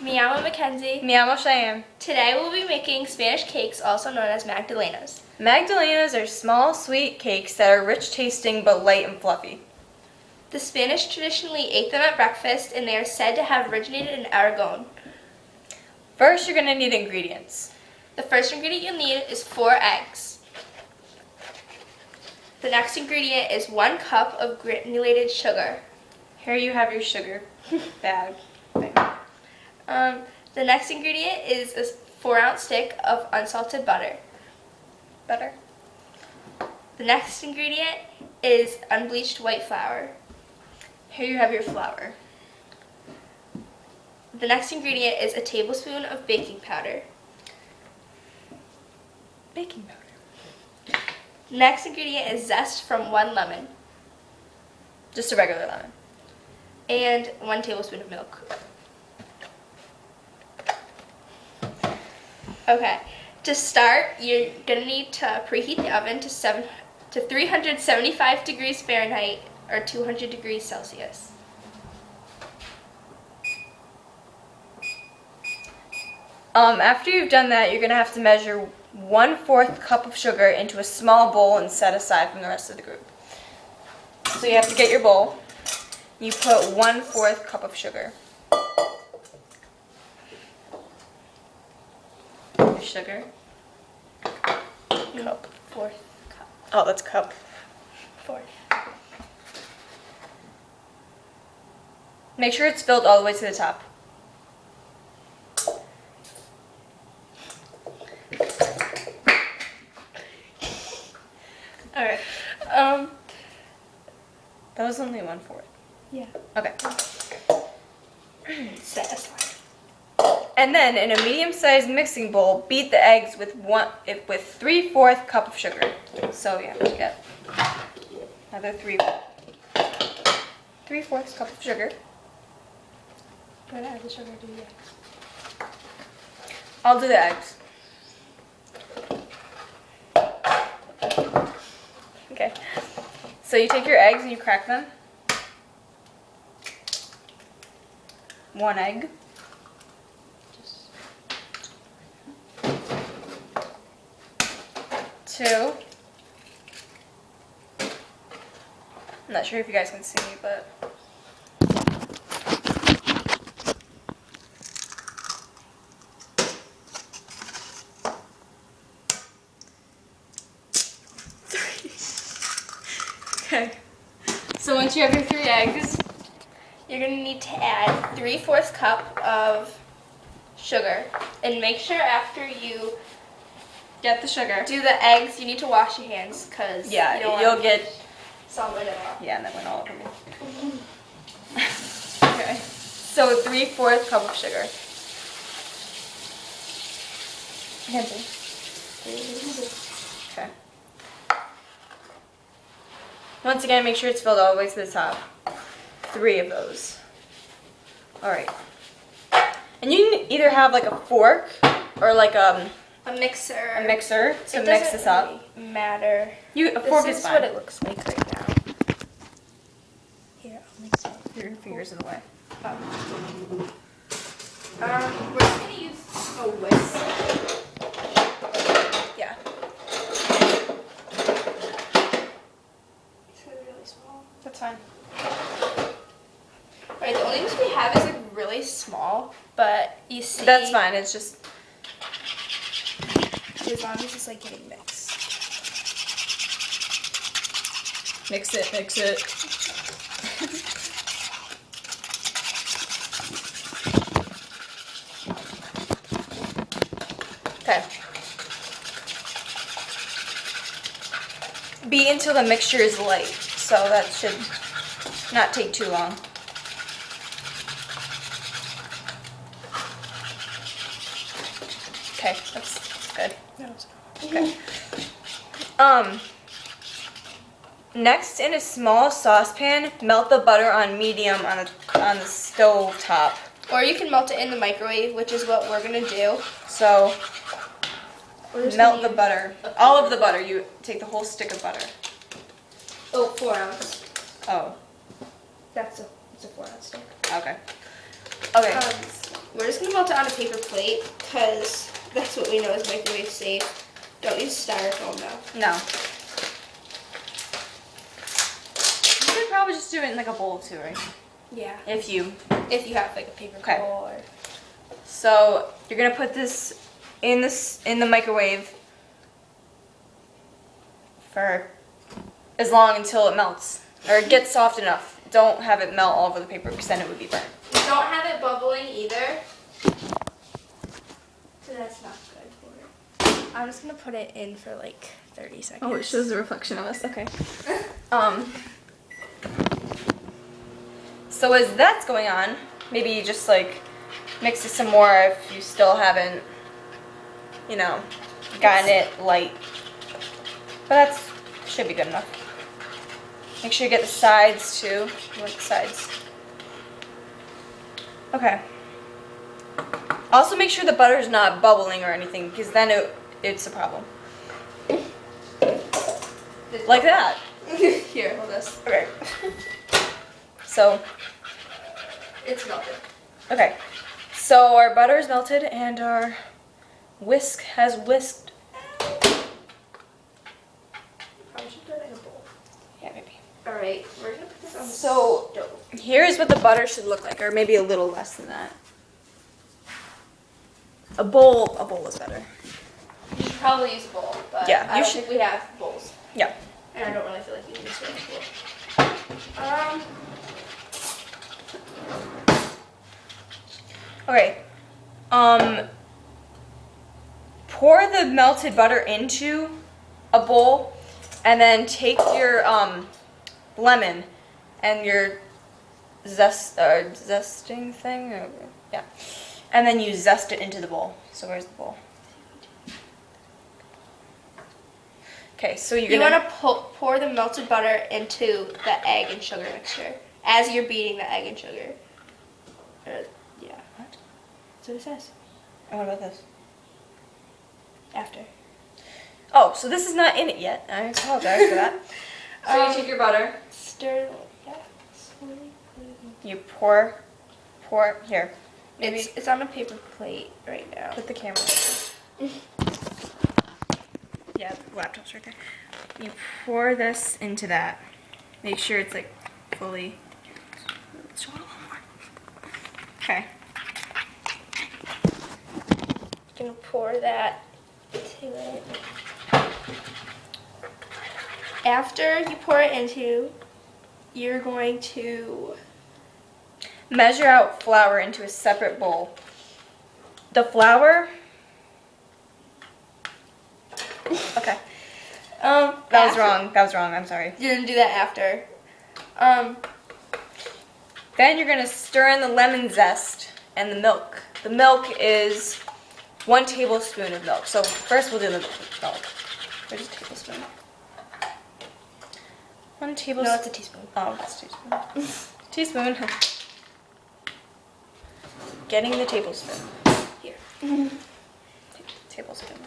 Me llamo Mackenzie. Me llamo Cheyenne. Today we'll be making Spanish cakes, also known as Magdalenas. Magdalenas are small, sweet cakes that are rich tasting but light and fluffy. The Spanish traditionally ate them at breakfast, and they are said to have originated in Aragon. First, you're going to need ingredients. The first ingredient you'll need is 4 eggs. The next ingredient is 1 cup of granulated sugar. Here you have your sugar bag thing. The next ingredient is a 4-ounce stick of unsalted butter. The next ingredient is unbleached white flour. Here you have your flour. The next ingredient is a tablespoon of baking powder. Baking powder. Next ingredient is zest from 1 lemon. Just a regular lemon. And 1 tablespoon of milk. Okay, to start, you're gonna need to preheat the oven to 375 degrees Fahrenheit or 200 degrees Celsius. After you've done that, you're gonna have to measure 1/4 cup of sugar into a small bowl and set aside from the rest of the group. So you have to get your bowl. You put 1/4 cup of sugar. Your sugar. Cup. 1/4 cup. Oh, that's cup. 1/4. Make sure it's filled all the way to the top. All right. That was only 1/4. Yeah. Okay. Set aside. And then in a medium-sized mixing bowl, beat the eggs with 3/4 cup of sugar. So you have to get another 3/4 cup of sugar. I'm gonna add the sugar to the eggs. I'll do the eggs. Okay. So you take your eggs and you crack them. 1 egg. 2. I'm not sure if you guys can see me, but 3. Okay. So once you have your 3 eggs, You're gonna need to add 3/4 cup of sugar, and make sure after you get the sugar. do the eggs, you need to wash your hands, because Yeah, you don't you'll want get salmonella. Yeah, and that went all over me. Okay. So 3/4 cup of sugar. Mackenzie. Okay. Once again, make sure it's filled all the way to the top. 3 of those. All right. And you can either have like a fork or like A mixer. a mixer to It mix doesn't this up. really matter. A fork This is is what fine. it looks like right now. Here, I'll mix it. Your fingers in the way. We're just gonna use a whisk. Yeah. It's really small. That's fine. Alright, the only whisk we have is like really small, but you see. That's fine. It's just As long as it's like getting mixed. mix it, mix it. Okay. Beat until the mixture is light, so that should not take too long. Okay, that's good. Okay. Next, in a small saucepan, melt the butter on medium on the stove top. Or you can melt it in the microwave, which is what we're gonna do. So We're just melt gonna the butter, all of the butter. You take the whole stick of butter. Oh, 4 ounce. Oh, It's a 4 ounce stick. okay. Okay. we're just gonna melt it on a paper plate because that's what we know is microwave safe. Don't use styrofoam though. No. You could probably just do it in like a bowl too, right? Yeah. If you have like a paper Okay. bowl or. So you're gonna put this in the microwave for as long until it melts or it gets soft enough. Don't have it melt all over the paper because then it would be burnt. Don't have it bubbling either. So that's not good for it. I'm just gonna put it in for like 30 seconds. Oh, it shows the reflection of us. Okay. So as that's going on, maybe you just like mix it some more if you still haven't, you know, gotten it light. But that should be good enough. Make sure you get the sides too. You want the sides. Okay. Also make sure the butter's not bubbling or anything because then it's a problem. Like that. Here, hold this. Okay. So, It's melted. okay. So our butter is melted and our whisk has whisked. Probably should put it in a bowl. Yeah, maybe. Alright, we're gonna put this on the So stove. here's what the butter should look like, or maybe a little less than that. A bowl is better. You should probably use a bowl, but Yeah, I you don't should- think we have bowls. Yeah. And I don't really feel like using this one bowl. Okay. Pour the melted butter into a bowl, and then take your lemon and your zesting thing. Yeah. And then you zest it into the bowl. So where's the bowl? Okay, so You want to pour the melted butter into the egg and sugar mixture as you're beating the egg and sugar. Yeah. What? That's what it says. And what about this? After. Oh, so this is not in it yet. I apologize for that. So you take your butter. Stir it. Yeah. Slowly put it in. You pour here. Maybe It's on a paper plate right now. put the camera. Yeah, the laptop's right there. You pour this into that. Make sure it's like fully. Let's show it a little more. Okay. Gonna pour that into it. After you pour it into, you're going to Measure out flour into a separate bowl. The flour. Okay. That was wrong. That was wrong. I'm sorry. You're gonna do that after. Then you're gonna stir in the lemon zest and the milk. The milk is 1 tablespoon of milk. So first we'll do the milk. Where's a tablespoon? 1 tablespoon. No, it's a teaspoon. Oh, it's a teaspoon. Teaspoon. Getting the tablespoon. Here. Tablespoon.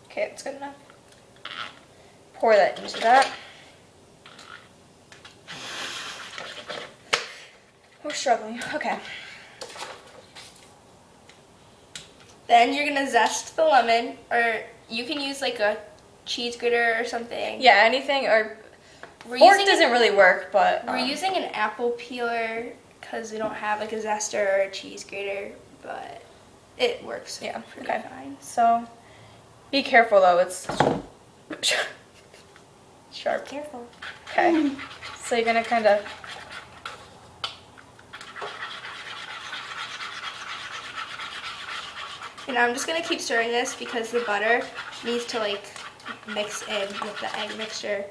Okay, that's good enough. Pour that into that. We're struggling. Okay. Then you're gonna zest the lemon, or you can use like a cheese grater or something. Yeah, anything or We're fork using doesn't really work, but We're using an apple peeler because we don't have like a zester or a cheese grater, but it works. Yeah, pretty okay. fine. So be careful though. It's sharp. Careful. Okay. So you're gonna kind of. And I'm just gonna keep stirring this because the butter needs to like mix in with the egg mixture.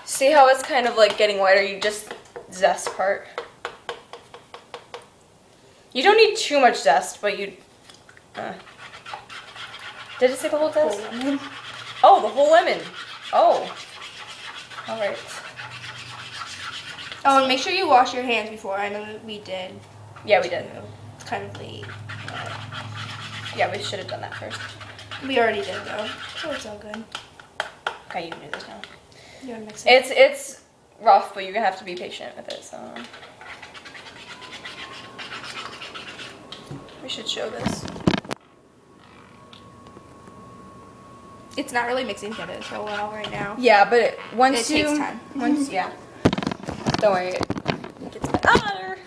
See how it's kind of like getting whiter? You just zest part. You don't need too much zest, but you. Did it say the whole zest? Whole lemon. Oh, the whole lemon. Oh. All right. Oh, and make sure you wash your hands before. I know that we did. Yeah, we did. It's kind of late. But Yeah, we should have done that first. we already did though, so it's all good. Okay, you can do this now. You want to mix it? It's rough, but you're gonna have to be patient with it. So we should show this. It's not really mixing together so well right now. Yeah, but once It takes time. Once, yeah. Don't worry, it gets better.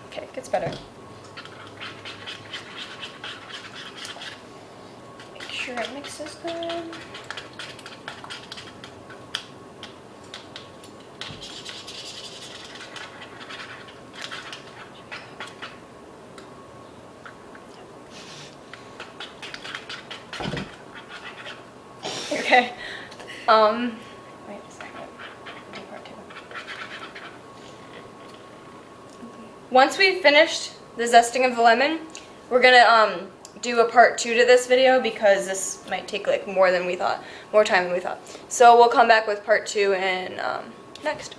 Okay, it gets better. Make sure it mixes good. Okay. Wait a second. Do part two. Once we've finished the zesting of the lemon, we're gonna do a part 2 to this video because this might take like more time than we thought. So we'll come back with part 2 and next.